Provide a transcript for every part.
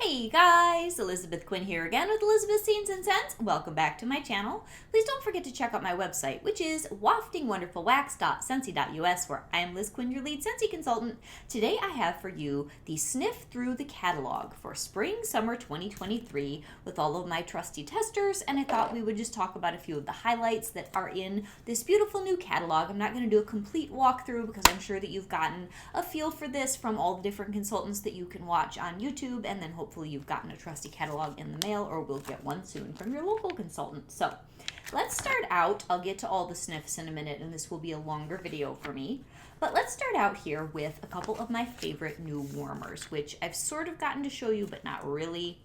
Hey guys, Elizabeth Quinn here again with Elizabeth's Scenes and Scents. Welcome back to my channel. Please don't forget to check out my website, which is waftingwonderfulwax.scentsy.us, where I am Liz Quinn, your lead Scentsy consultant. Today I have for you the Sniff Through the catalog for Spring/Summer 2023 with all of my trusty testers, and I thought we would just talk about a few of the highlights that are in this beautiful new catalog. I'm not going to do a complete walkthrough because I'm sure that you've gotten a feel for this from all the different consultants that you can watch on YouTube, and then hopefully you've gotten a trusty catalog in the mail or will get one soon from your local consultant. So let's start out. I'll get to all the sniffs in a minute, and this will be a longer video for me. But let's start out here with a couple of my favorite new warmers, which I've sort of gotten to show you, but not really.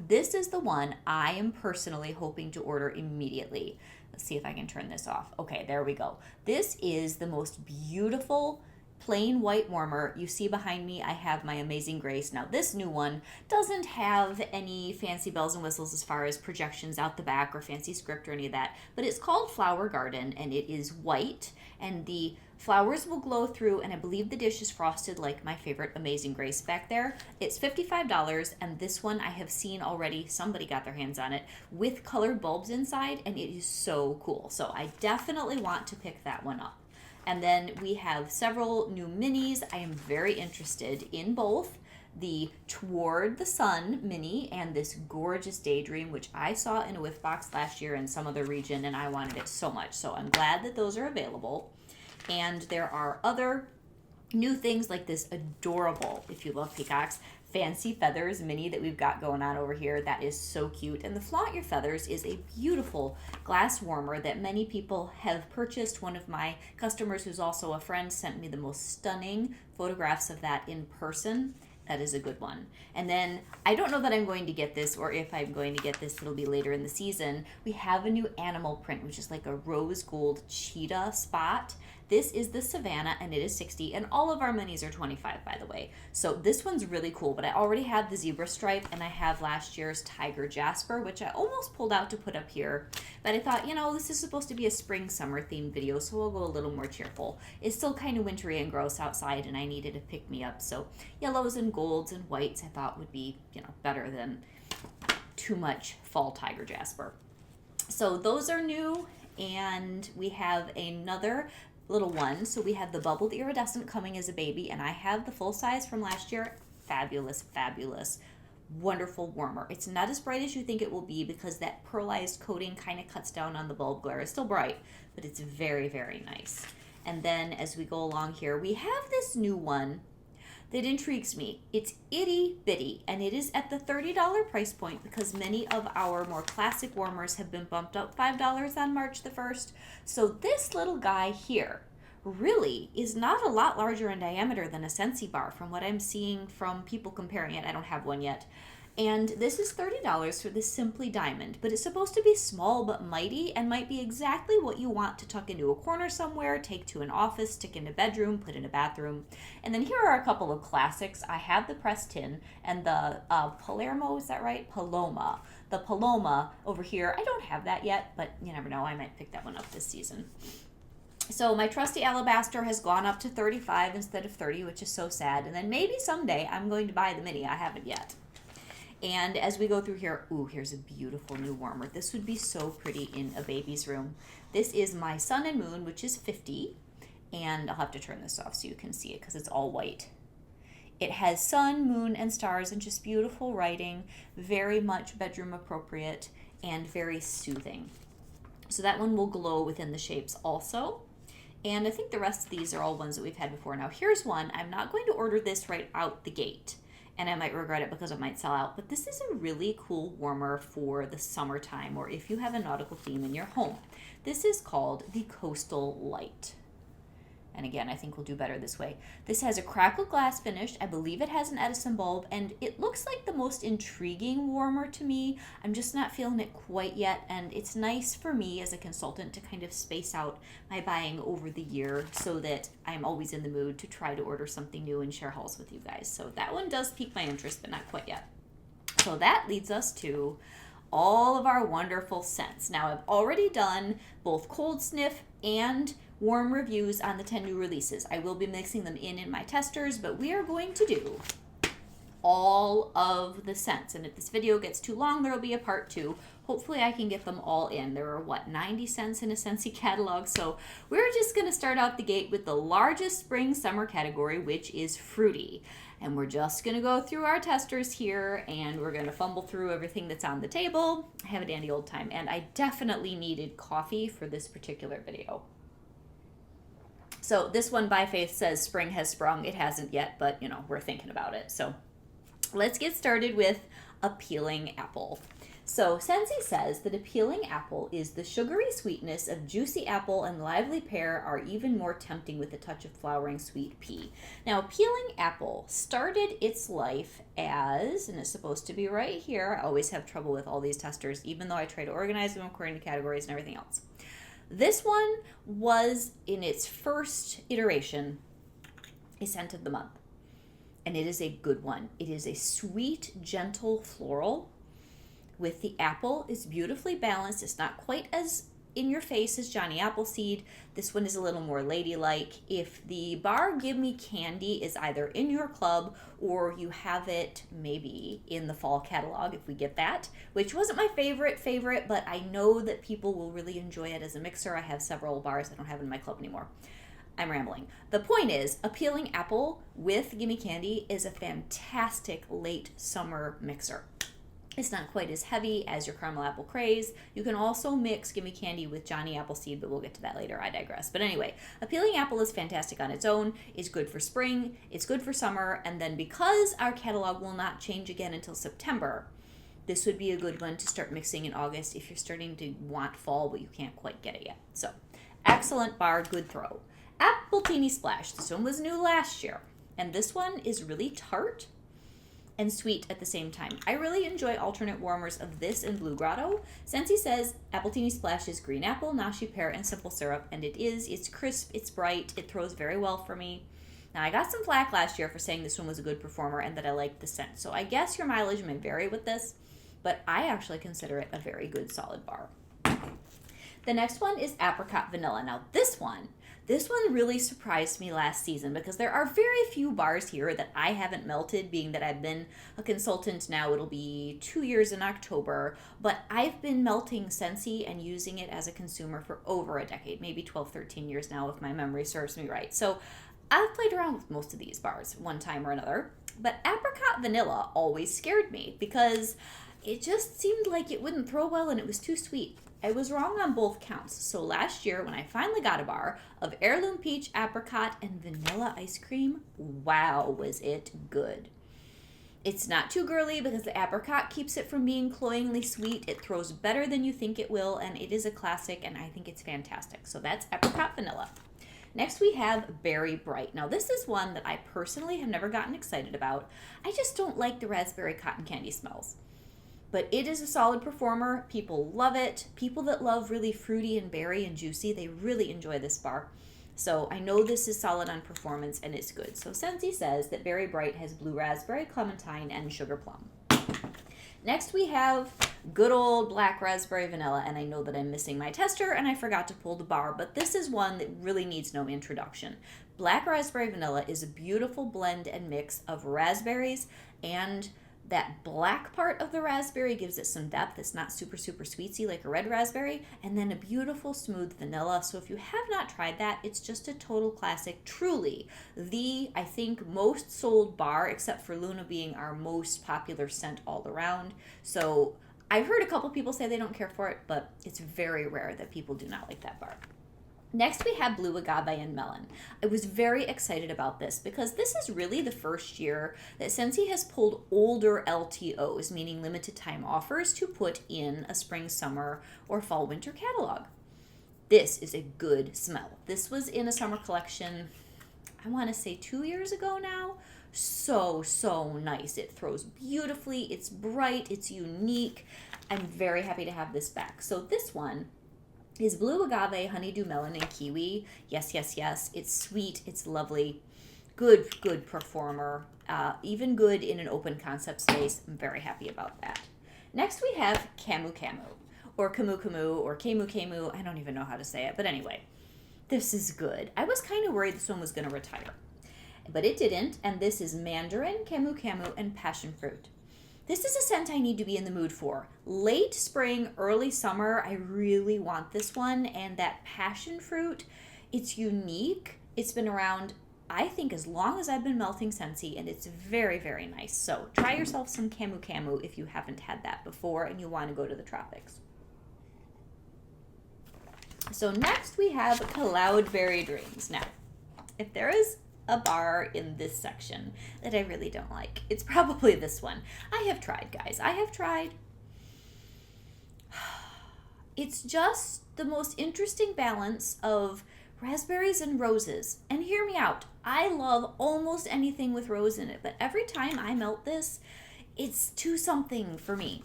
This is the one I am personally hoping to order immediately. Let's see if I can turn this off. Okay, there we go. This is the most beautiful plain white warmer. You see behind me, I have my Amazing Grace. Now this new one doesn't have any fancy bells and whistles as far as projections out the back or fancy script or any of that, but it's called Flower Garden and it is white and the flowers will glow through, and I believe the dish is frosted like my favorite Amazing Grace back there. It's $55, and this one I have seen already, somebody got their hands on it, with colored bulbs inside, and it is so cool. So I definitely want to pick that one up. And then we have several new minis. I am very interested in both the Toward the Sun mini and this gorgeous Daydream, which I saw in a whiff box last year in some other region, and I wanted it so much. So I'm glad that those are available. And there are other new things like this adorable, if you love peacocks, Fancy Feathers mini that we've got going on over here. That is so cute. And the Flaunt Your Feathers is a beautiful glass warmer that many people have purchased. One of my customers, who's also a friend, sent me the most stunning photographs of that in person. That is a good one. And then I don't know that I'm going to get this, or if I'm going to get this, it'll be later in the season. We have a new animal print, which is like a rose gold cheetah spot. This is the Savannah, and it is $60, and all of our minis are $25, by the way. So this one's really cool, but I already have the zebra stripe, and I have last year's Tiger Jasper, which I almost pulled out to put up here. But I thought, you know, this is supposed to be a spring-summer themed video, so we'll go a little more cheerful. It's still kind of wintry and gross outside, and I needed a pick-me-up. So yellows and golds and whites I thought would be, you know, better than too much fall Tiger Jasper. So those are new, and we have another little one. So we have the Bubbled Iridescent coming as a baby, and I have the full size from last year. Fabulous, fabulous, wonderful warmer. It's not as bright as you think it will be because that pearlized coating kind of cuts down on the bulb glare. It's still bright, but it's very, very nice. And then as we go along here, we have this new one that intrigues me. It's itty bitty, and it is at the $30 price point because many of our more classic warmers have been bumped up $5 on March the 1st. So this little guy here really is not a lot larger in diameter than a Scentsy bar from what I'm seeing from people comparing it. I don't have one yet. And this is $30 for this Simply Diamond, but it's supposed to be small but mighty and might be exactly what you want to tuck into a corner somewhere, take to an office, stick in a bedroom, put in a bathroom. And then here are a couple of classics. I have the pressed tin and the Palermo, is that right? Paloma. The Paloma over here, I don't have that yet, but you never know, I might pick that one up this season. So my trusty Alabaster has gone up to $35 instead of $30, which is so sad. And then maybe someday I'm going to buy the mini. I haven't yet. And as we go through here, ooh, here's a beautiful new warmer. This would be so pretty in a baby's room. This is my Sun and Moon, which is $50. And I'll have to turn this off so you can see it because it's all white. It has sun, moon, and stars and just beautiful writing, very much bedroom appropriate and very soothing. So that one will glow within the shapes also. And I think the rest of these are all ones that we've had before. Now here's one. I'm not going to order this right out the gate, and I might regret it because it might sell out, but this is a really cool warmer for the summertime or if you have a nautical theme in your home. This is called the Coastal Light. And again, I think we'll do better this way. This has a crackled glass finish. I believe it has an Edison bulb, and it looks like the most intriguing warmer to me. I'm just not feeling it quite yet, and it's nice for me as a consultant to kind of space out my buying over the year so that I'm always in the mood to try to order something new and share hauls with you guys. So that one does pique my interest, but not quite yet. So that leads us to all of our wonderful scents. Now, I've already done both cold sniff and warm reviews on the 10 new releases. I will be mixing them in my testers, but we are going to do all of the scents. And if this video gets too long, there will be a part 2. Hopefully I can get them all in. There are, 90 scents in a Scentsy catalog. So we're just going to start out the gate with the largest spring-summer category, which is fruity. And we're just going to go through our testers here, and we're going to fumble through everything that's on the table. Have a dandy old time. And I definitely needed coffee for this particular video. So this one by Faith says spring has sprung. It hasn't yet, but we're thinking about it. So let's get started with Appealing Apple. So Scentsy says that Appealing Apple is the sugary sweetness of juicy apple and lively pear are even more tempting with a touch of flowering sweet pea. Now Appealing Apple started its life as, and it's supposed to be right here, I always have trouble with all these testers even though I try to organize them according to categories and everything else. This one was, in its first iteration, a scent of the month. And it is a good one. It is a sweet, gentle floral with the apple. It's beautifully balanced. It's not quite as in your face as Johnny Appleseed. This one is a little more ladylike. If the bar Give Me Candy is either in your club or you have it maybe in the fall catalog, if we get that, which wasn't my favorite, but I know that people will really enjoy it as a mixer. I have several bars I don't have in my club anymore. I'm rambling. The point is, Appealing Apple with Gimme Candy is a fantastic late summer mixer. It's not quite as heavy as your Caramel Apple Craze. You can also mix Gimme Candy with Johnny Appleseed, but we'll get to that later. I digress. But anyway, Appealing Apple is fantastic on its own. It's good for spring. It's good for summer. And then because our catalog will not change again until September, this would be a good one to start mixing in August if you're starting to want fall, but you can't quite get it yet. So, excellent bar, good throw. Apple Teeny Splash. This one was new last year. And this one is really tart and sweet at the same time. I really enjoy alternate warmers of this and Blue Grotto. Scentsy says Apple Teeny Splash is green apple, nashi pear, and simple syrup, and it is. It's crisp, it's bright, it throws very well for me. Now, I got some flack last year for saying this one was a good performer and that I liked the scent, so I guess your mileage may vary with this, but I actually consider it a very good solid bar. The next one is Apricot Vanilla. Now, this one really surprised me last season because there are very few bars here that I haven't melted, being that I've been a consultant now. It'll be 2 years in October, but I've been melting Scentsy and using it as a consumer for over a decade, maybe 12, 13 years now if my memory serves me right. So I've played around with most of these bars one time or another, but Apricot Vanilla always scared me because it just seemed like it wouldn't throw well and it was too sweet. I was wrong on both counts. So last year when I finally got a bar of heirloom peach, apricot, and vanilla ice cream, wow, was it good. It's not too girly because the apricot keeps it from being cloyingly sweet. It throws better than you think it will, and it is a classic, and I think it's fantastic. So that's Apricot Vanilla. Next we have Berry Bright. Now this is one that I personally have never gotten excited about. I just don't like the raspberry cotton candy smells. But it is a solid performer. People love it. People that love really fruity and berry and juicy, they really enjoy this bar. So I know this is solid on performance and it's good. So Scentsy says that Berry Bright has blue raspberry, clementine, and sugar plum. Next we have good old black raspberry vanilla, and I know that I'm missing my tester and I forgot to pull the bar, but this is one that really needs no introduction. Black raspberry vanilla is a beautiful blend and mix of raspberries, and that black part of the raspberry gives it some depth. It's not super sweetsy like a red raspberry, and then a beautiful smooth vanilla. So if you have not tried that, it's just a total classic. Truly the, I think, most sold bar, except for Luna being our most popular scent all around. So I've heard a couple people say they don't care for it, but it's very rare that people do not like that bar. Next, we have Blue Agave and Melon. I was very excited about this because this is really the first year that Scentsy has pulled older LTOs, meaning limited time offers, to put in a spring, summer, or fall, winter catalog. This is a good smell. This was in a summer collection, I want to say 2 years ago now. So nice. It throws beautifully. It's bright. It's unique. I'm very happy to have this back. So this one is Blue Agave, Honeydew Melon, and Kiwi. Yes. It's sweet. It's lovely. Good performer. Even good in an open concept space. I'm very happy about that. Next we have Camu Camu, or Camu Camu, or Camu Camu. I don't even know how to say it, but anyway, this is good. I was kind of worried this one was going to retire. but it didn't, and this is mandarin, camu camu, and passion fruit. This is a scent I need to be in the mood for. Late spring, early summer, I really want this one, and that passion fruit, it's unique. It's been around, I think, as long as I've been melting Scentsy, and it's very, very nice. So try yourself some camu camu if you haven't had that before and you want to go to the tropics. So next we have Cloudberry Dreams. Now, if there is a bar in this section that I really don't like, it's probably this one. I have tried, guys. I have tried. It's just the most interesting balance of raspberries and roses. And hear me out. I love almost anything with rose in it, but every time I melt this, it's too something for me.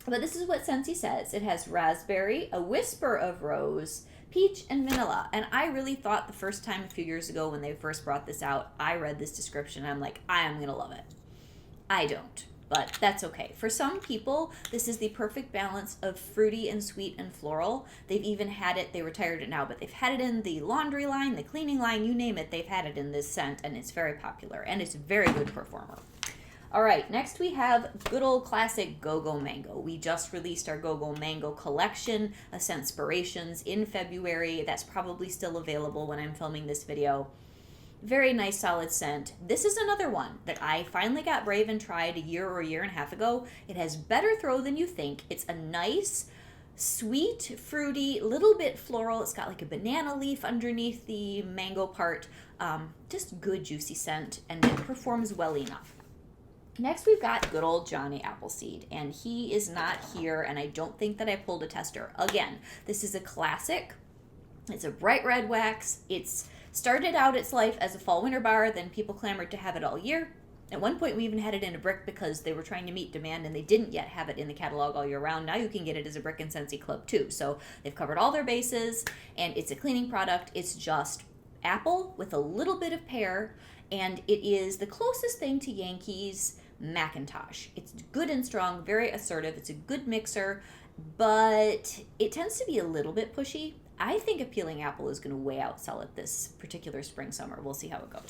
But this is what Scentsy says. It has raspberry, a whisper of rose, peach, and vanilla. And I really thought the first time a few years ago when they first brought this out, I read this description and I'm like, I am going to love it. I don't, but that's okay. For some people, this is the perfect balance of fruity and sweet and floral. They've even had it, they retired it now, but they've had it in the laundry line, the cleaning line, you name it, they've had it in this scent, and it's very popular, and it's a very good performer. All right, next we have good old classic Go-Go Mango. We just released our Go-Go Mango collection of Scentspirations in February. That's probably still available when I'm filming this video. Very nice, solid scent. This is another one that I finally got brave and tried a year or a year and a half ago. It has better throw than you think. It's a nice, sweet, fruity, little bit floral. It's got like a banana leaf underneath the mango part. Just good, juicy scent, and it performs well enough. Next, we've got good old Johnny Appleseed, and he is not here, and I don't think that I pulled a tester. Again, this is a classic. It's a bright red wax. It's started out its life as a fall-winter bar, then people clamored to have it all year. At one point, we even had it in a brick because they were trying to meet demand, and they didn't yet have it in the catalog all year round. Now you can get it as a brick in Scentsy Club, too. So they've covered all their bases, and it's a cleaning product. It's just apple with a little bit of pear, and it is the closest thing to Yankees Macintosh. It's good and strong, very assertive. It's a good mixer, but it tends to be a little bit pushy. I think a peeling apple is going to way outsell it this particular spring summer. We'll see how it goes.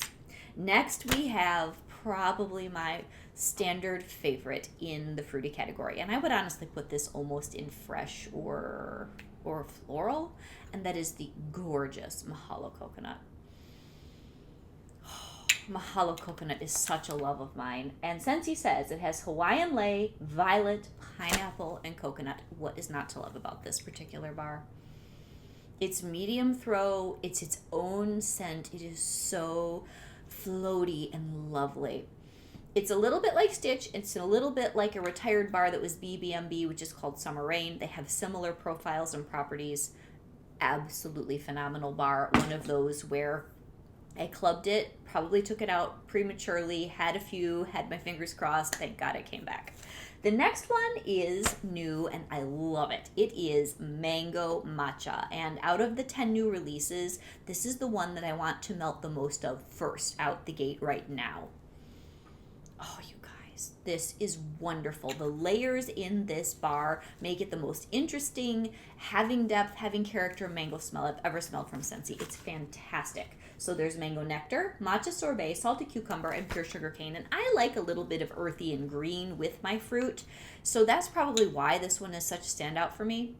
Next, we have probably my standard favorite in the fruity category, and I would honestly put this almost in fresh or floral, and that is the gorgeous Mahalo Coconut. Mahalo Coconut is such a love of mine. And Scentsy says it has Hawaiian lei, violet, pineapple, and coconut. What is not to love about this particular bar? It's medium throw. It's its own scent. It is so floaty and lovely. It's a little bit like Stitch. It's a little bit like a retired bar that was BBMB, which is called Summer Rain. They have similar profiles and properties. Absolutely phenomenal bar. One of those where I clubbed it, probably took it out prematurely, had a few, had my fingers crossed, thank God it came back. The next one is new, and I love it. It is Mango Matcha, and out of the 10 new releases, this is the one that I want to melt the most of first out the gate right now. Oh, you guys, this is wonderful. The layers in this bar make it the most interesting, having depth, having character mango smell I've ever smelled from Scentsy. It's fantastic. So there's mango nectar, matcha sorbet, salted cucumber, and pure sugar cane. And I like a little bit of earthy and green with my fruit. So that's probably why this one is such a standout for me.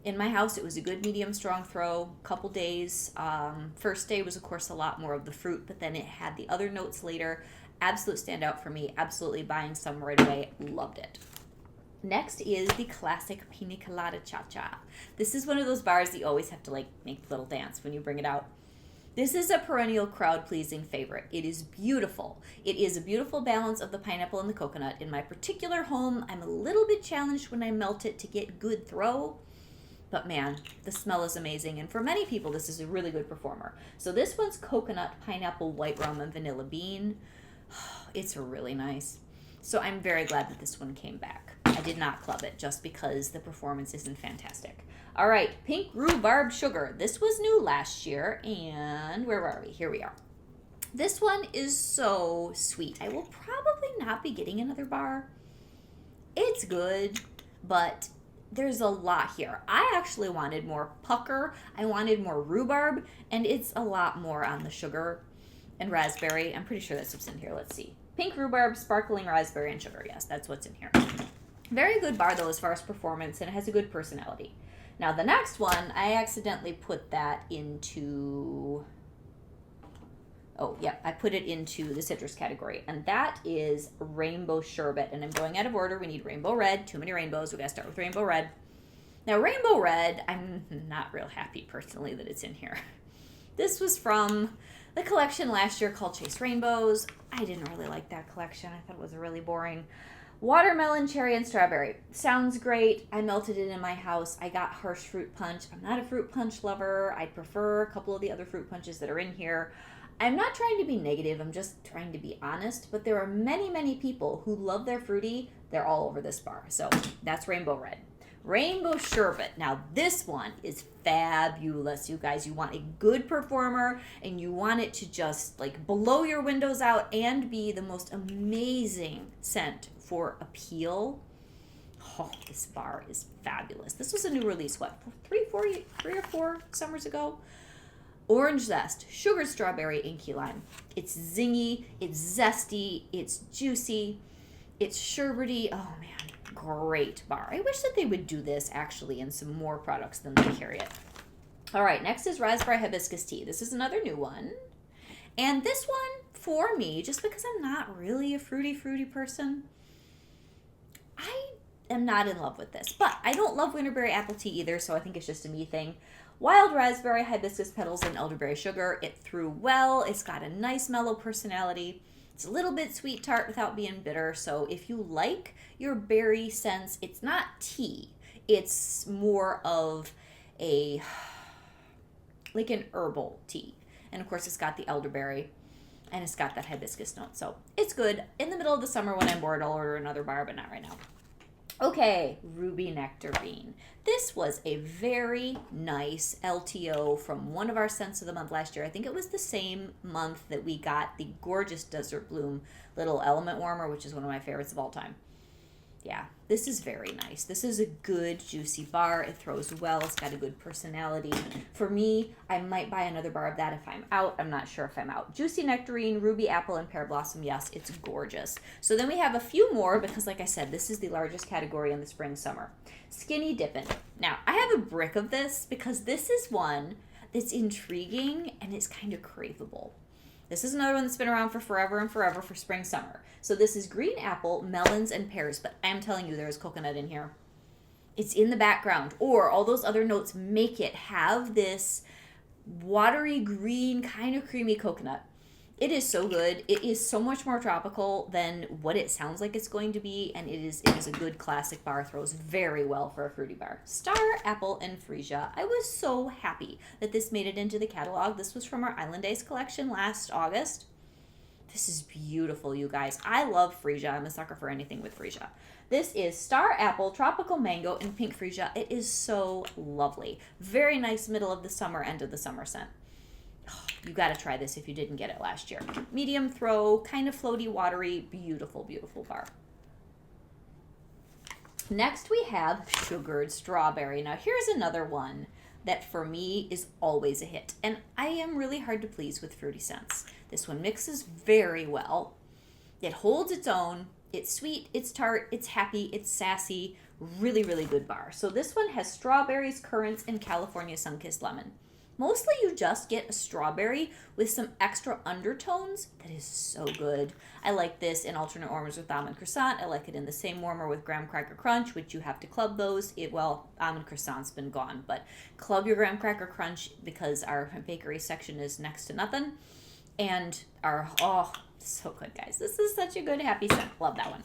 In my house, it was a good medium strong throw, couple days. First day was, of course, a lot more of the fruit, but then it had the other notes later. Absolute standout for me. Absolutely buying some right away. Loved it. Next is the classic Pina Colada Cha-Cha. This is one of those bars that you always have to make the little dance when you bring it out. This is a perennial crowd-pleasing favorite. It is beautiful. It is a beautiful balance of the pineapple and the coconut. In my particular home, I'm a little bit challenged when I melt it to get good throw. But man, the smell is amazing. And for many people, this is a really good performer. So this one's coconut, pineapple, white rum, and vanilla bean. It's really nice. So I'm very glad that this one came back. I did not club it just because the performance isn't fantastic. All right, Pink Rhubarb Sugar. This was new last year, and where are we? Here we are. This one is so sweet. I will probably not be getting another bar. It's good, but there's a lot here. I actually wanted more pucker. I wanted more rhubarb, and it's a lot more on the sugar. and raspberry. I'm pretty sure that's what's in here. Let's see. Pink rhubarb, sparkling raspberry, and sugar. Yes, that's what's in here. Very good bar, though, as far as performance, and it has a good personality. Now, the next one, I accidentally put that into... Oh, yeah, I put it into the citrus category, and that is Rainbow Sherbet. And I'm going out of order. We need Rainbow Red. Too many rainbows. We got to start with Rainbow Red. Now, Rainbow Red, I'm not real happy, personally, that it's in here. This was from the collection last year called Chase Rainbows. I didn't really like that collection. I thought it was really boring. Watermelon, cherry, and strawberry. Sounds great. I melted it in my house. I got harsh fruit punch. I'm not a fruit punch lover. I'd prefer a couple of the other fruit punches that are in here. I'm not trying to be negative. I'm just trying to be honest. But there are many, many people who love their fruity. They're all over this bar. So that's Rainbow Red. Rainbow Sherbet. Now this one is fabulous, you guys. You want a good performer and you want it to just like blow your windows out and be the most amazing scent for appeal. Oh, this bar is fabulous. This was a new release, what, 3 or 4 summers ago? Orange zest, sugared strawberry, and key lime. It's zingy, it's zesty, it's juicy, it's sherbety. Oh man. Great bar. I wish that they would do this actually in some more products than they carry it. All right, next is raspberry hibiscus tea. This is another new one. And this one, for me, just because I'm not really a fruity person, I am not in love with this. But I don't love winterberry apple tea either, so I think it's just a me thing. Wild raspberry, hibiscus petals, and elderberry sugar. It threw well. It's got a nice mellow personality. It's a little bit sweet tart without being bitter. So if you like your berry scents, it's not tea. It's more of like an herbal tea. And of course it's got the elderberry and it's got that hibiscus note. So it's good. In the middle of the summer when I'm bored, I'll order another bar, but not right now. Okay, Ruby Nectarine. This was a very nice LTO from one of our scents of the month last year. I think it was the same month that we got the gorgeous Desert Bloom little element warmer, which is one of my favorites of all time. Yeah, this is very nice. This is a good, juicy bar. It throws well. It's got a good personality. For me, I might buy another bar of that if I'm out. I'm not sure if I'm out. Juicy Nectarine, Ruby Apple, and Pear Blossom. Yes, it's gorgeous. So then we have a few more because, like I said, this is the largest category in the spring-summer. Skinny Dippin'. Now, I have a brick of this because this is one that's intriguing and it's kind of craveable. This is another one that's been around for forever and forever for spring, summer. So this is green apple, melons, and pears, but I'm telling you there is coconut in here. It's in the background, or all those other notes make it have this watery green, kind of creamy coconut. It is so good. It is so much more tropical than what it sounds like it's going to be, and it is a good classic bar. Throws very well for a fruity bar. Star, apple, and freesia. I was so happy that this made it into the catalog. This was from our Island Days collection last August. This is beautiful, you guys. I love freesia. I'm a sucker for anything with freesia. This is star apple, tropical mango, and pink freesia. It is so lovely. Very nice middle of the summer, end of the summer scent. You got to try this if you didn't get it last year. Medium throw, kind of floaty, watery, beautiful, beautiful bar. Next we have sugared strawberry. Now here's another one that for me is always a hit. And I am really hard to please with fruity scents. This one mixes very well. It holds its own. It's sweet, it's tart, it's happy, it's sassy. Really, really good bar. So this one has strawberries, currants, and California sun-kissed lemon. Mostly you just get a strawberry with some extra undertones. That is so good. I like this in alternate warmers with almond croissant. I like it in the same warmer with graham cracker crunch, which you have to club those. Almond croissant's been gone, but club your graham cracker crunch because our bakery section is next to nothing. And so good, guys. This is such a good happy scent. Love that one.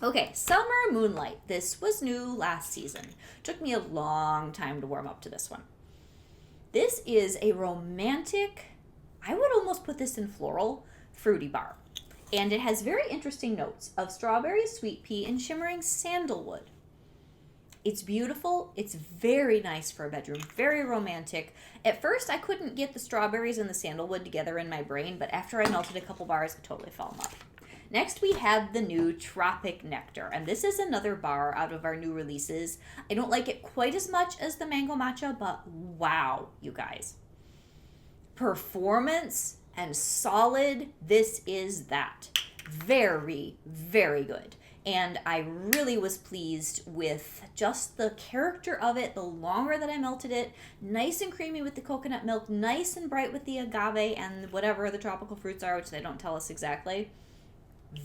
Okay, Summer Moonlight. This was new last season. Took me a long time to warm up to this one. This is a romantic, I would almost put this in floral, fruity bar. And it has very interesting notes of strawberry, sweet pea, and shimmering sandalwood. It's beautiful. It's very nice for a bedroom. Very romantic. At first, I couldn't get the strawberries and the sandalwood together in my brain, but after I melted a couple bars, I totally fell in love. Next, we have the new Tropic Nectar, and this is another bar out of our new releases. I don't like it quite as much as the Mango Matcha, but wow, you guys. Performance and solid. This is that. Very, very good. And I really was pleased with just the character of it. The longer that I melted it, nice and creamy with the coconut milk, nice and bright with the agave and whatever the tropical fruits are, which they don't tell us exactly.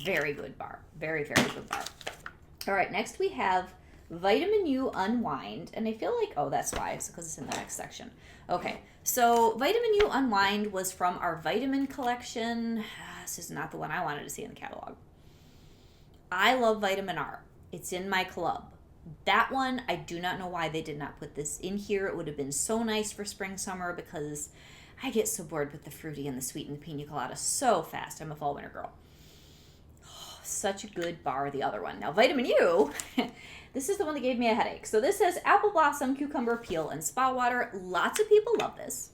Very good bar. Very, very good bar. All right, next we have Vitamin U Unwind. And I feel like, oh, that's why. It's because it's in the next section. Okay, so Vitamin U Unwind was from our vitamin collection. This is not the one I wanted to see in the catalog. I love Vitamin R. It's in my club. That one, I do not know why they did not put this in here. It would have been so nice for spring, summer, because I get so bored with the fruity and the sweet and the pina colada so fast. I'm a fall, winter girl. Oh, such a good bar, the other one. Now, Vitamin U, this is the one that gave me a headache. So this says apple blossom, cucumber peel, and spa water. Lots of people love this.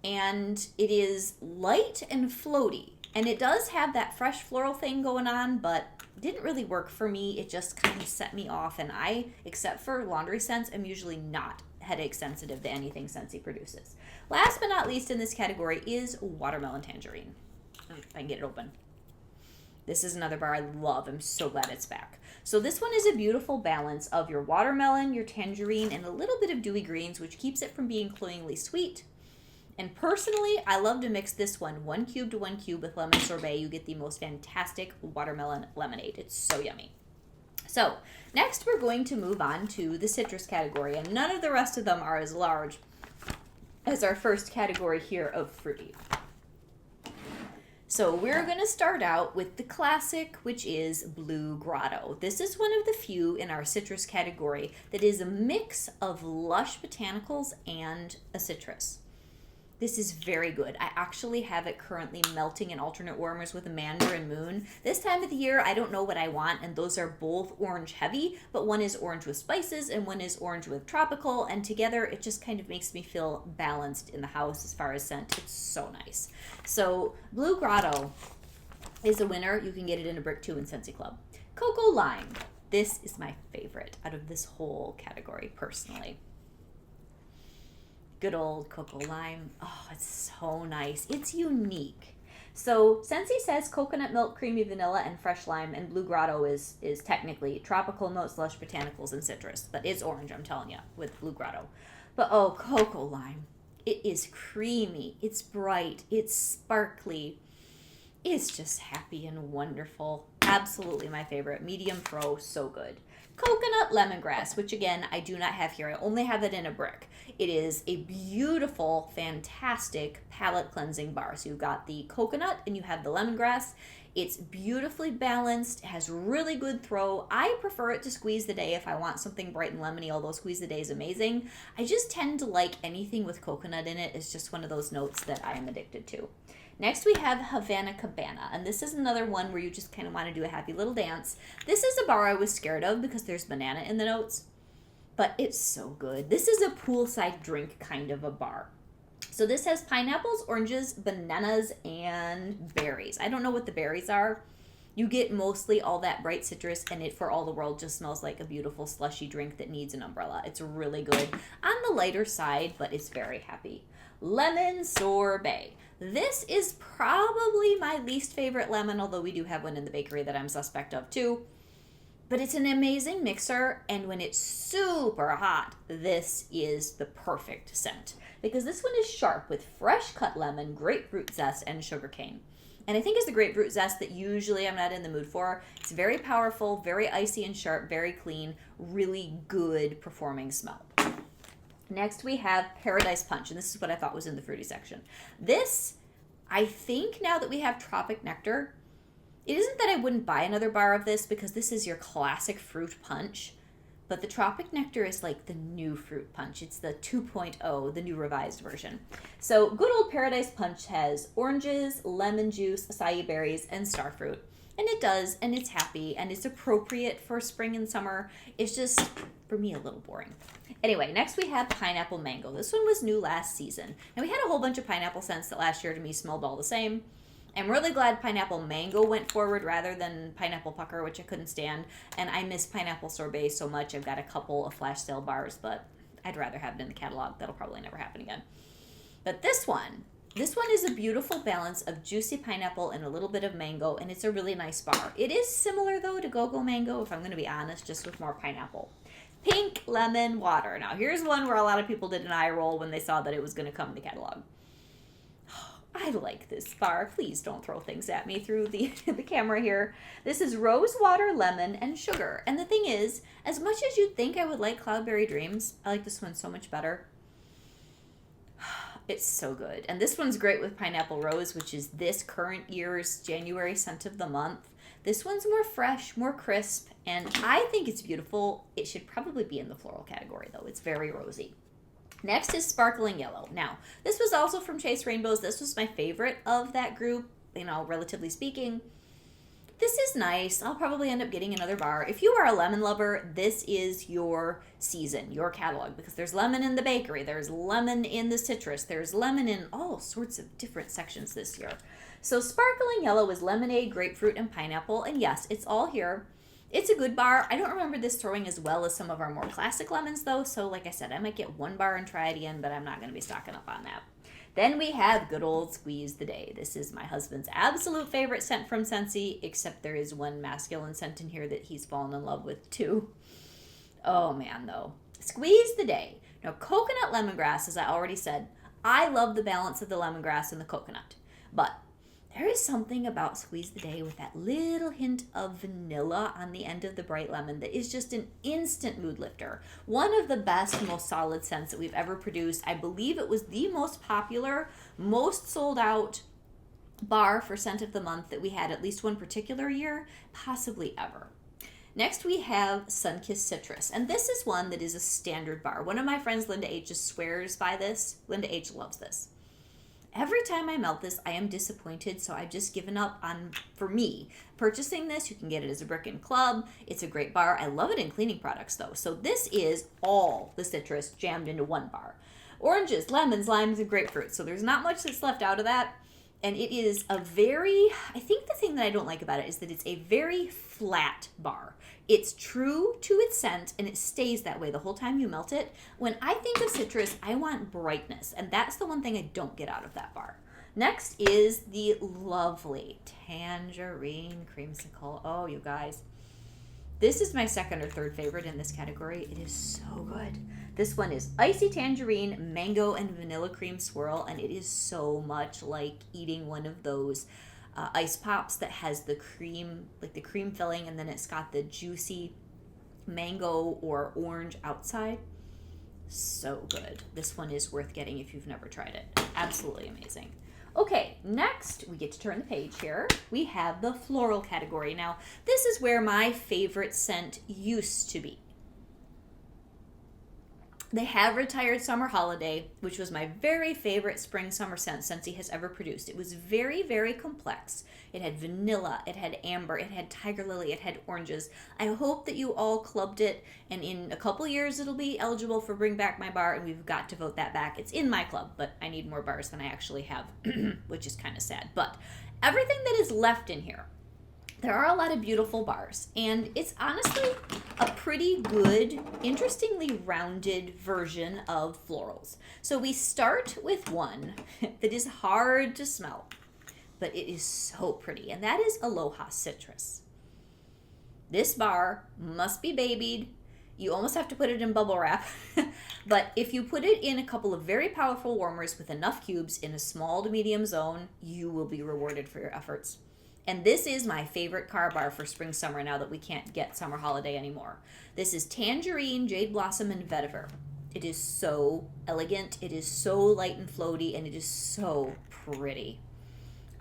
And it is light and floaty. And it does have that fresh floral thing going on, but didn't really work for me. It just kind of set me off. And I, except for laundry scents, I'm usually not headache sensitive to anything Scentsy produces. Last but not least in this category is watermelon tangerine. If I can get it open. This is another bar I love. I'm so glad it's back. So this one is a beautiful balance of your watermelon, your tangerine, and a little bit of dewy greens, which keeps it from being cloyingly sweet. And personally, I love to mix this one cube to 1 cube with lemon sorbet. You get the most fantastic watermelon lemonade. It's so yummy. So next we're going to move on to the citrus category, and none of the rest of them are as large as our first category here of fruity. So we're going to start out with the classic, which is Blue Grotto. This is one of the few in our citrus category that is a mix of lush botanicals and a citrus. This is very good. I actually have it currently melting in alternate warmers with Amanda and Moon. This time of the year, I don't know what I want, and those are both orange heavy, but one is orange with spices and one is orange with tropical, and together it just kind of makes me feel balanced in the house as far as scent. It's so nice. So Blue Grotto is a winner. You can get it in a brick too in Scentsy Club. Cocoa Lime. This is my favorite out of this whole category personally. Good old Cocoa Lime. Oh, it's so nice. It's unique. So Scentsy says coconut milk, creamy vanilla, and fresh lime, and Blue Grotto is technically tropical notes, lush botanicals, and citrus. But it's orange, I'm telling you, with Blue Grotto. But oh, Cocoa Lime. It is creamy. It's bright. It's sparkly. It's just happy and wonderful. Absolutely my favorite. Medium pro, so good. Coconut lemongrass, which again, I do not have here. I only have it in a brick. It is a beautiful, fantastic palate cleansing bar. So you've got the coconut and you have the lemongrass. It's beautifully balanced, has really good throw. I prefer it to squeeze the day if I want something bright and lemony, although squeeze the day is amazing. I just tend to like anything with coconut in it. It's just one of those notes that I am addicted to. Next we have Havana Cabana, and this is another one where you just kind of want to do a happy little dance. This is a bar I was scared of because there's banana in the notes, but it's so good. This is a poolside drink kind of a bar. So this has pineapples, oranges, bananas, and berries. I don't know what the berries are. You get mostly all that bright citrus, and it for all the world just smells like a beautiful slushy drink that needs an umbrella. It's really good. On the lighter side, but it's very happy. Lemon sorbet. This is probably my least favorite lemon, although we do have one in the bakery that I'm suspect of too. But it's an amazing mixer, and when it's super hot, this is the perfect scent. Because this one is sharp with fresh cut lemon, grapefruit zest, and sugarcane. And I think it's the grapefruit zest that usually I'm not in the mood for. It's very powerful, very icy and sharp, very clean, really good performing smell. Next we have Paradise Punch, and this is what I thought was in the fruity section. This, I think now that we have Tropic Nectar, it isn't that I wouldn't buy another bar of this because this is your classic fruit punch, but the Tropic Nectar is like the new fruit punch. It's the 2.0, the new revised version. So good old Paradise Punch has oranges, lemon juice, acai berries, and starfruit. And it does, and it's happy, and it's appropriate for spring and summer. It's just, for me, a little boring. Anyway, next we have Pineapple Mango. This one was new last season. And we had a whole bunch of pineapple scents that last year to me smelled all the same. I'm really glad Pineapple Mango went forward rather than Pineapple Pucker, which I couldn't stand. And I miss Pineapple Sorbet so much. I've got a couple of flash sale bars, but I'd rather have it in the catalog. That'll probably never happen again. But this one This one is a beautiful balance of juicy pineapple and a little bit of mango, and it's a really nice bar. It is similar, though, to Go-Go Mango, if I'm going to be honest, just with more pineapple. Pink Lemon Water. Now, here's one where a lot of people did an eye roll when they saw that it was going to come in the catalog. I like this bar. Please don't throw things at me through the camera here. This is rose water, lemon, and sugar. And the thing is, as much as you'd think I would like Cloudberry Dreams, I like this one so much better. It's so good. And this one's great with Pineapple Rose, which is this current year's January scent of the month. This one's more fresh, more crisp, and I think it's beautiful. It should probably be in the floral category, though. It's very rosy. Next is Sparkling Yellow. Now, this was also from Chase Rainbows. This was my favorite of that group, relatively speaking. This is nice. I'll probably end up getting another bar. If you are a lemon lover, this is your season, your catalog, because there's lemon in the bakery, there's lemon in the citrus, there's lemon in all sorts of different sections this year. So Sparkling Yellow is lemonade, grapefruit, and pineapple, and yes, it's all here. It's a good bar. I don't remember this throwing as well as some of our more classic lemons, though, so like I said, I might get one bar and try it again, but I'm not going to be stocking up on that. Then we have good old Squeeze the Day. This is my husband's absolute favorite scent from Scentsy, except there is one masculine scent in here that he's fallen in love with, too. Oh, man, though. Squeeze the Day. Now, coconut lemongrass, as I already said, I love the balance of the lemongrass and the coconut, but there is something about Squeeze the Day with that little hint of vanilla on the end of the bright lemon that is just an instant mood lifter. One of the best, most solid scents that we've ever produced. I believe it was the most popular, most sold out bar for scent of the month that we had at least one particular year, possibly ever. Next we have Sunkissed Citrus, and this is one that is a standard bar. One of my friends, Linda H., just swears by this. Linda H. loves this. Every time I melt this, I am disappointed, so I've just given up on, for me, purchasing this. You can get it as a brick and club. It's a great bar. I love it in cleaning products, though. So this is all the citrus jammed into one bar. Oranges, lemons, limes, and grapefruit. So there's not much that's left out of that. And it is I think the thing that I don't like about it is that it's a very flat bar. It's true to its scent, and it stays that way the whole time you melt it. When I think of citrus, I want brightness, and that's the one thing I don't get out of that bar. Next is the lovely Tangerine Creamsicle. Oh, you guys. This is my second or third favorite in this category. It is so good. This one is Icy Tangerine, Mango, and Vanilla Cream Swirl, and it is so much like eating one of those ice pops that has the cream, like the cream filling, and then it's got the juicy mango or orange outside. So good. This one is worth getting if you've never tried it. Absolutely amazing. Okay, next we get to turn the page here. We have the floral category. Now, this is where my favorite scent used to be. They have retired Summer Holiday, which was my very favorite spring-summer scent Scentsy has ever produced. It was very, very complex. It had vanilla, it had amber, it had tiger lily, it had oranges. I hope that you all clubbed it, and in a couple years it'll be eligible for Bring Back My Bar, and we've got to vote that back. It's in my club, but I need more bars than I actually have, which is kind of sad. But everything that is left in here, there are a lot of beautiful bars, and it's honestly a pretty good, interestingly rounded version of florals. So we start with one that is hard to smell, but it is so pretty, and that is Aloha Citrus. This bar must be babied. You almost have to put it in bubble wrap, but if you put it in a couple of very powerful warmers with enough cubes in a small to medium zone, you will be rewarded for your efforts. And this is my favorite car bar for spring summer now that we can't get Summer Holiday anymore. This is Tangerine, Jade Blossom, and Vetiver. It is so elegant, it is so light and floaty, and it is so pretty.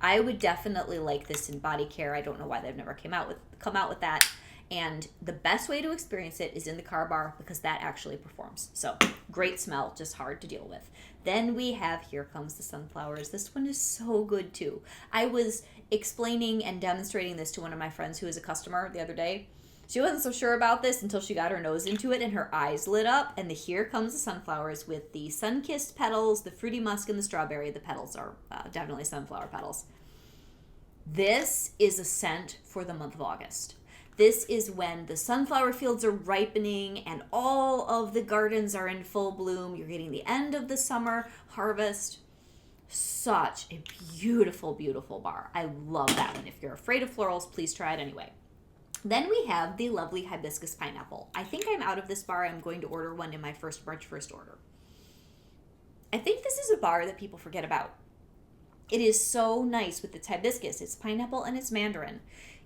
I would definitely like this in body care. I don't know why they've never come out with that. And the best way to experience it is in the car bar because that actually performs. So great smell, just hard to deal with. Then we have Here Comes the Sunflowers. This one is so good too. I was explaining and demonstrating this to one of my friends who is a customer the other day. She wasn't so sure about this until she got her nose into it and her eyes lit up. And the Here Comes the Sunflowers with the sun-kissed petals, the fruity musk, and the strawberry. The petals are definitely sunflower petals. This is a scent for the month of August. This is when the sunflower fields are ripening and all of the gardens are in full bloom. You're getting the end of the summer harvest. Such a beautiful, beautiful bar. I love that one. If you're afraid of florals, please try it anyway. Then we have the lovely hibiscus pineapple. I think I'm out of this bar. I'm going to order one in my March 1st order. I think this is a bar that people forget about. It is so nice with its hibiscus. It's pineapple and it's mandarin.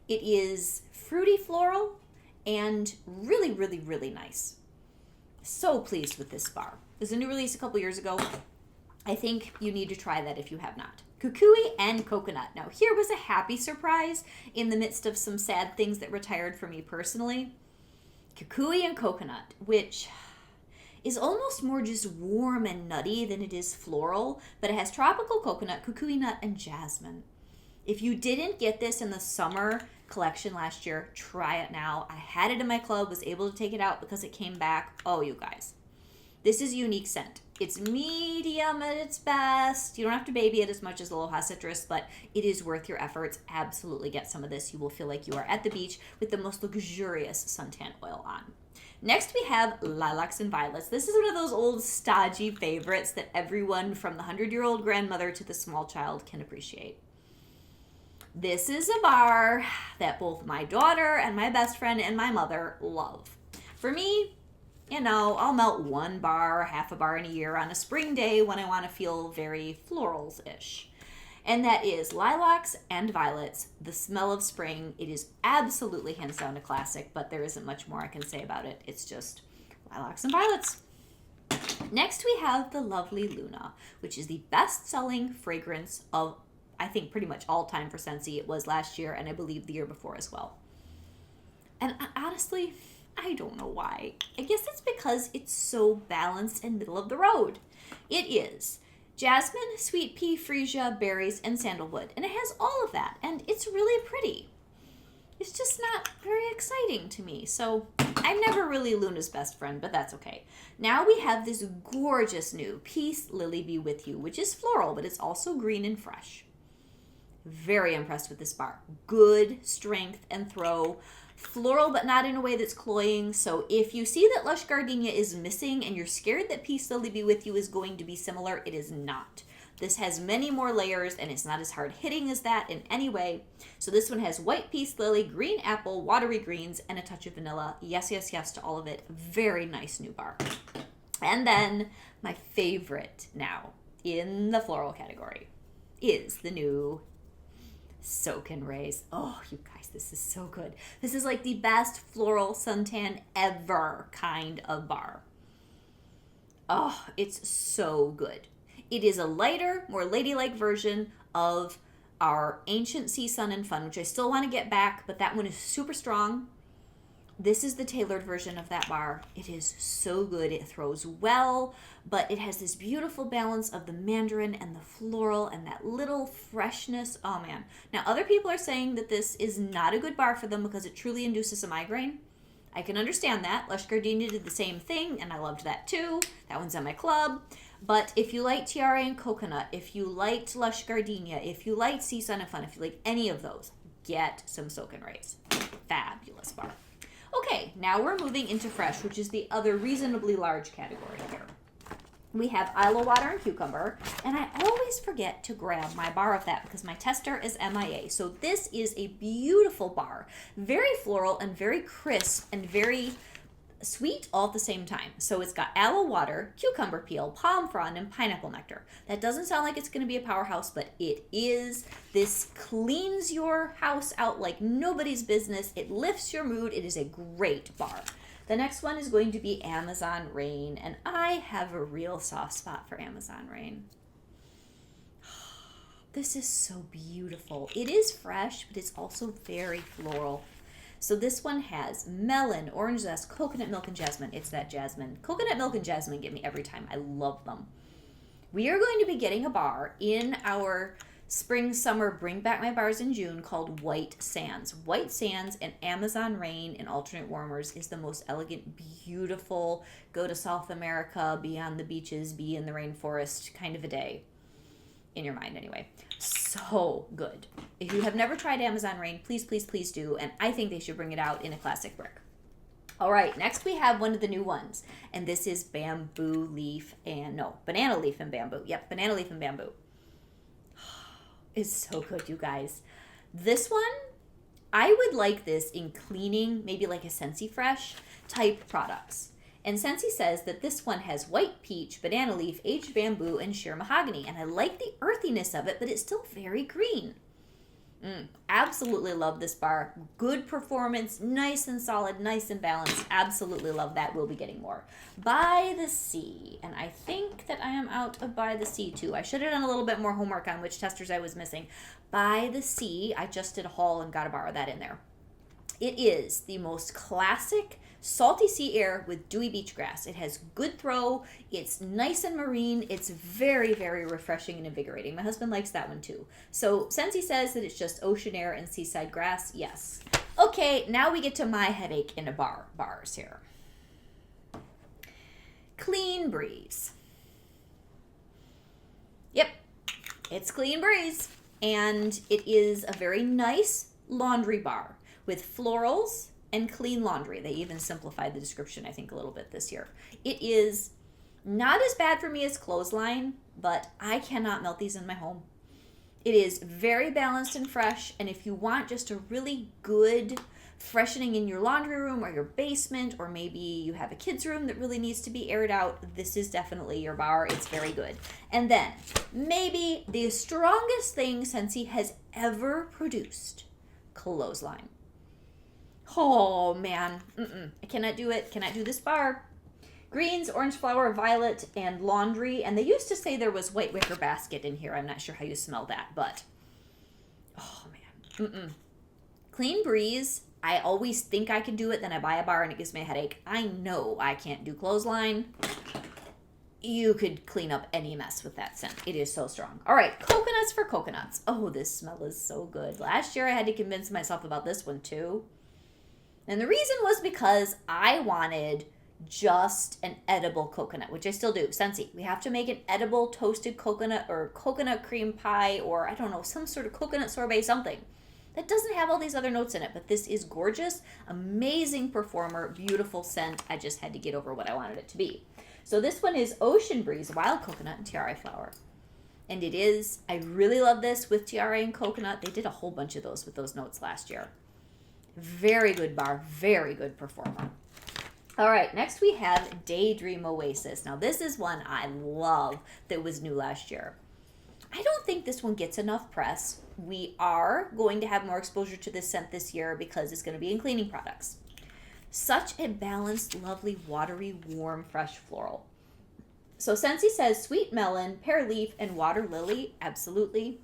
It is fruity floral and really, really, really nice. So pleased with this bar. There's a new release a couple years ago. I think you need to try that if you have not. Kukui and coconut. Now, here was a happy surprise in the midst of some sad things that retired for me personally. Kukui and coconut, which is almost more just warm and nutty than it is floral, but it has tropical coconut, kukui nut, and jasmine. If you didn't get this in the summer collection last year, try it now. I had it in my club, was able to take it out because it came back. Oh, you guys. This is a unique scent. It's medium at its best. You don't have to baby it as much as Aloha Citrus, but it is worth your efforts. Absolutely get some of this. You will feel like you are at the beach with the most luxurious suntan oil on. Next, we have lilacs and violets. This is one of those old stodgy favorites that everyone from the 100-year-old grandmother to the small child can appreciate. This is a bar that both my daughter and my best friend and my mother love. For me, I'll melt one bar, half a bar in a year on a spring day when I want to feel very florals-ish. And that is lilacs and violets, the smell of spring. It is absolutely hands down a classic, but there isn't much more I can say about it. It's just lilacs and violets. Next, we have the lovely Luna, which is the best-selling fragrance of, I think, pretty much all time for Scentsy. It was last year, and I believe the year before as well. And honestly, I don't know why. I guess it's because it's so balanced and middle of the road. It is jasmine, sweet pea, freesia, berries, and sandalwood. And it has all of that. And it's really pretty. It's just not very exciting to me. So I'm never really Luna's best friend, but that's okay. Now we have this gorgeous new Peace Lily Be With You, which is floral, but it's also green and fresh. Very impressed with this bar. Good strength and throw. Floral, but not in a way that's cloying. So if you see that Lush Gardenia is missing and you're scared that Peace Lily Be With You is going to be similar, it is not. This has many more layers and it's not as hard hitting as that in any way. So this one has white peace lily, green apple, watery greens, and a touch of vanilla. Yes, yes, yes to all of it. Very nice new bar. And then my favorite now in the floral category is the new Soak and Raise. Oh, you guys, this is so good. This is like the best floral suntan ever kind of bar. Oh, it's so good. It is a lighter, more ladylike version of our Ancient Sea Sun and Fun, which I still want to get back, but that one is super strong. This is the tailored version of that bar. It is so good. It throws well, but it has this beautiful balance of the mandarin and the floral and that little freshness. Oh, man. Now, other people are saying that this is not a good bar for them because it truly induces a migraine. I can understand that. Lush Gardenia did the same thing, and I loved that too. That one's on my club. But if you like Tiara and Coconut, if you liked Lush Gardenia, if you liked Sea Sun and Fun, if you like any of those, get some Soak and Raise. Fabulous bar. Okay, now we're moving into fresh, which is the other reasonably large category here. We have Isla Water and Cucumber, and I always forget to grab my bar of that because my tester is MIA. So this is a beautiful bar, very floral and very crisp and very sweet all at the same time. So it's got aloe water, cucumber peel, palm frond, and pineapple nectar. That doesn't sound like it's going to be a powerhouse, but it is. This cleans your house out like nobody's business. It lifts your mood. It is a great bar. The next one is going to be Amazon Rain, and I have a real soft spot for Amazon Rain. This is so beautiful. It is fresh, but it's also very floral. So this one has melon, orange zest, coconut milk, and jasmine. It's that jasmine. Coconut milk and jasmine get me every time. I love them. We are going to be getting a bar in our spring, summer, bring back my bars in June called White Sands. White Sands and Amazon Rain in alternate warmers is the most elegant, beautiful, go to South America, be on the beaches, be in the rainforest kind of a day. In your mind anyway. So good. If you have never tried Amazon Rain, please, please, please do. And I think they should bring it out in a classic brick. All right, next we have one of the new ones. And this is banana leaf and bamboo. Yep, banana leaf and bamboo. is so good, you guys. This one, I would like this in cleaning, maybe like a Scentsy Fresh type products. And Scentsy says that this one has white peach, banana leaf, aged bamboo, and sheer mahogany. And I like the earthiness of it, but it's still very green. Absolutely love this bar. Good performance, nice and solid, nice and balanced. Absolutely love that. We'll be getting more. By the Sea. And I think that I am out of By the Sea too. I should have done a little bit more homework on which testers I was missing. By the Sea, I just did a haul and got a bar of that in there. It is the most classic salty sea air with dewy beach grass. It has good throw. It's nice and marine. It's very, very refreshing and invigorating. My husband likes that one too. So Scentsy says that it's just ocean air and seaside grass. Yes. Okay, now we get to my headache in a bars here. Clean Breeze. Yep, it's Clean Breeze. And it is a very nice laundry bar with florals and clean laundry. They even simplified the description, I think, a little bit this year. It is not as bad for me as Clothesline, but I cannot melt these in my home. It is very balanced and fresh, and if you want just a really good freshening in your laundry room or your basement, or maybe you have a kid's room that really needs to be aired out, this is definitely your bar. It's very good. And then, maybe the strongest thing Scentsy has ever produced, Clothesline. Oh, man. I cannot do it. Cannot do this bar. Greens, orange flower, violet, and laundry. And they used to say there was white wicker basket in here. I'm not sure how you smell that, but... oh, man. Clean Breeze. I always think I can do it, then I buy a bar and it gives me a headache. I know I can't do Clothesline. You could clean up any mess with that scent. It is so strong. All right, Coconuts for Coconuts. Oh, this smell is so good. Last year I had to convince myself about this one too. And the reason was because I wanted just an edible coconut, which I still do. Scentsy, we have to make an edible toasted coconut or coconut cream pie or, I don't know, some sort of coconut sorbet, something that doesn't have all these other notes in it. But this is gorgeous, amazing performer, beautiful scent. I just had to get over what I wanted it to be. So this one is Ocean Breeze, Wild Coconut, and Tiare Flower. And it is, I really love this with Tiare and Coconut. They did a whole bunch of those with those notes last year. Very good bar, very good performer. All right, next we have Daydream Oasis. Now this is one I love that was new last year. I don't think this one gets enough press. We are going to have more exposure to this scent this year because it's going to be in cleaning products. Such a balanced, lovely, watery, warm, fresh floral. So Scentsy says sweet melon, pear leaf, and water lily. Absolutely.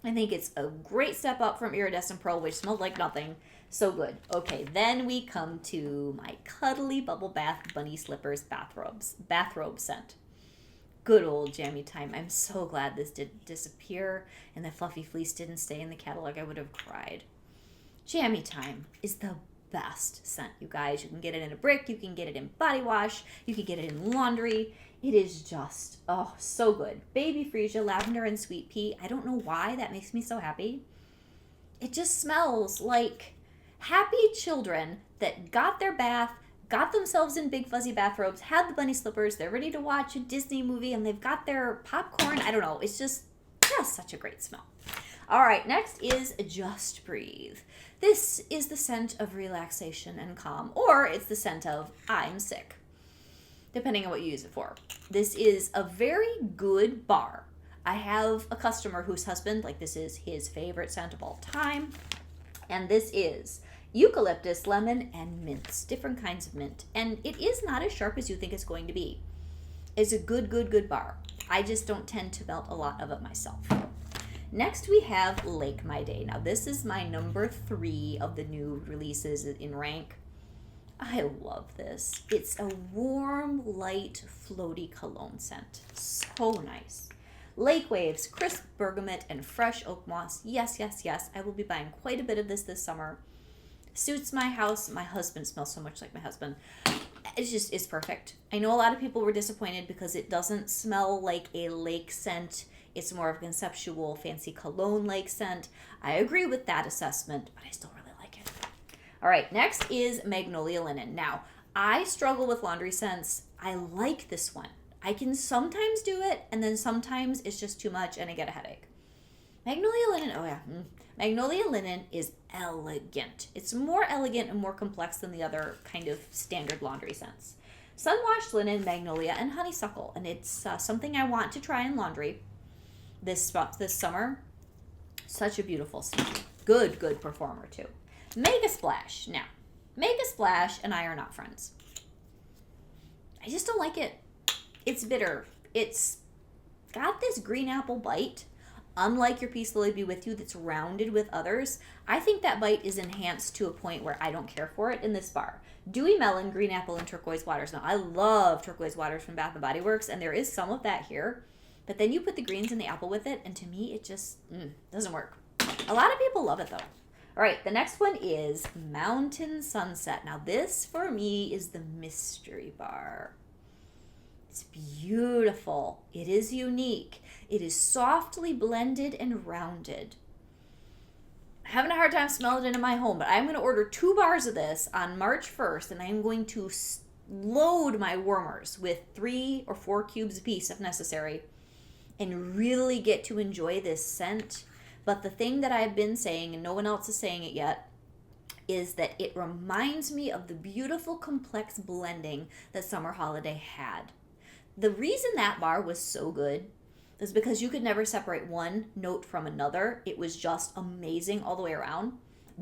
I think it's a great step up from Iridescent Pearl, which smelled like nothing. So good. Okay, then we come to my cuddly bubble bath bunny slippers bathrobe scent. Good old Jammy Time. I'm so glad this didn't disappear and the fluffy fleece didn't stay in the catalog. I would have cried. Jammy Time is the best scent, you guys. You can get it in a brick. You can get it in body wash. You can get it in laundry. It is just, oh, so good. Baby Freesia, lavender, and sweet pea. I don't know why that makes me so happy. It just smells like happy children that got their bath, got themselves in big fuzzy bathrobes, had the bunny slippers, they're ready to watch a Disney movie, and they've got their popcorn. I don't know. It's just such a great smell. All right, next is Just Breathe. This is the scent of relaxation and calm, or it's the scent of I'm sick, depending on what you use it for. This is a very good bar. I have a customer whose husband, this is his favorite scent of all time, and this is eucalyptus, lemon, and mints, different kinds of mint. And it is not as sharp as you think it's going to be. It's a good bar. I just don't tend to melt a lot of it myself. Next we have Lake My Day. Now this is my number 3 of the new releases in rank. I love this. It's a warm, light, floaty cologne scent. So nice. Lake Waves, crisp bergamot, and fresh oak moss. Yes. I will be buying quite a bit of this summer. Suits my house. My husband smells so much like my husband. It's perfect. I know a lot of people were disappointed because it doesn't smell like a lake scent. It's more of a conceptual, fancy cologne lake scent. I agree with that assessment, but I still really like it. All right, next is Magnolia Linen. Now, I struggle with laundry scents. I like this one. I can sometimes do it, and then sometimes it's just too much and I get a headache. Magnolia linen, oh yeah. Magnolia linen is elegant. It's more elegant and more complex than the other kind of standard laundry scents. Sun-washed linen, magnolia, and honeysuckle. And it's something I want to try in laundry this summer. Such a beautiful scent. Good performer too. Mega Splash. Now, Mega Splash and I are not friends. I just don't like it. It's bitter. It's got this green apple bite. Unlike your Peace Lily Be With You that's rounded with others, I think that bite is enhanced to a point where I don't care for it in this bar. Dewy Melon, Green Apple, and Turquoise Waters. Now, I love Turquoise Waters from Bath & Body Works, and there is some of that here. But then you put the greens and the apple with it, and to me, it just doesn't work. A lot of people love it, though. All right, the next one is Mountain Sunset. Now, this, for me, is the mystery bar. It's beautiful. It is unique. It is softly blended and rounded. I'm having a hard time smelling it in my home, but I'm going to order 2 bars of this on March 1st, and I'm going to load my warmers with 3 or 4 cubes apiece if necessary, and really get to enjoy this scent. But the thing that I've been saying, and no one else is saying it yet, is that it reminds me of the beautiful, complex blending that Summer Holiday had. The reason that bar was so good is because you could never separate one note from another. It was just amazing all the way around.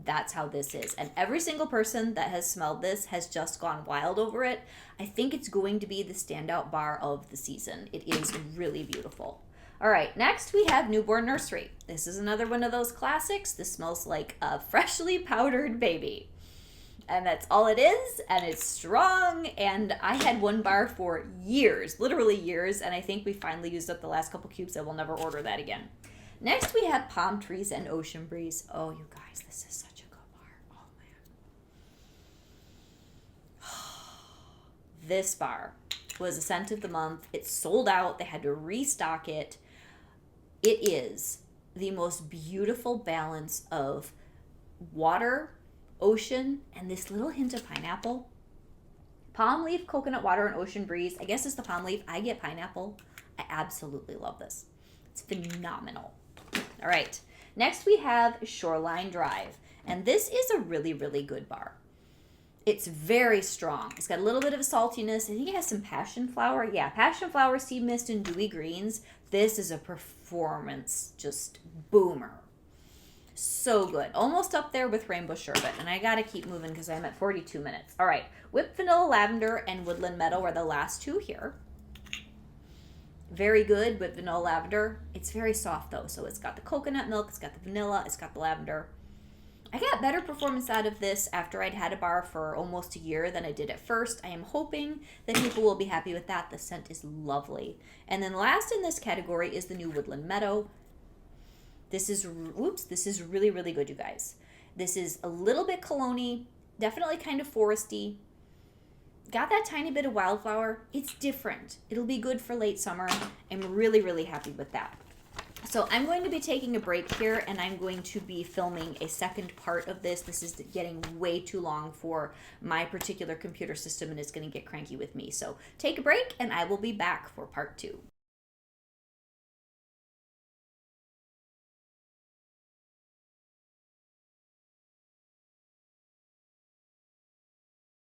That's how this is. And every single person that has smelled this has just gone wild over it. I think it's going to be the standout bar of the season. It is really beautiful. All right, next we have Newborn Nursery. This is another one of those classics. This smells like a freshly powdered baby. And that's all it is, and it's strong, and I had 1 bar for years, literally years, and I think we finally used up the last couple cubes. I will never order that again. Next, we have Palm Trees and Ocean Breeze. Oh, you guys, this is such a good bar. Oh, man. This bar was a scent of the month. It sold out. They had to restock it. It is the most beautiful balance of water, ocean, and this little hint of pineapple. Palm leaf, coconut water, and ocean breeze. I guess it's the palm leaf. I get pineapple. I absolutely love this. It's phenomenal. All right. Next we have Shoreline Drive. And this is a really good bar. It's very strong. It's got a little bit of a saltiness. I think it has some passion flower. Yeah, passion flower, sea mist, and dewy greens. This is a performance just boomer. So good. Almost up there with Rainbow Sherbet. And I got to keep moving because I'm at 42 minutes. All right. Whipped Vanilla Lavender and Woodland Meadow are the last 2 here. Very good with Vanilla Lavender. It's very soft, though. So it's got the coconut milk. It's got the vanilla. It's got the lavender. I got better performance out of this after I'd had a bar for almost a year than I did at first. I am hoping that people will be happy with that. The scent is lovely. And then last in this category is the new Woodland Meadow. This is really good, you guys. This is a little bit cologne-y, definitely kind of foresty. Got that tiny bit of wildflower. It's different. It'll be good for late summer. I'm really happy with that. So I'm going to be taking a break here, and I'm going to be filming a second part of this. This is getting way too long for my particular computer system, and it's going to get cranky with me. So take a break, and I will be back for part 2.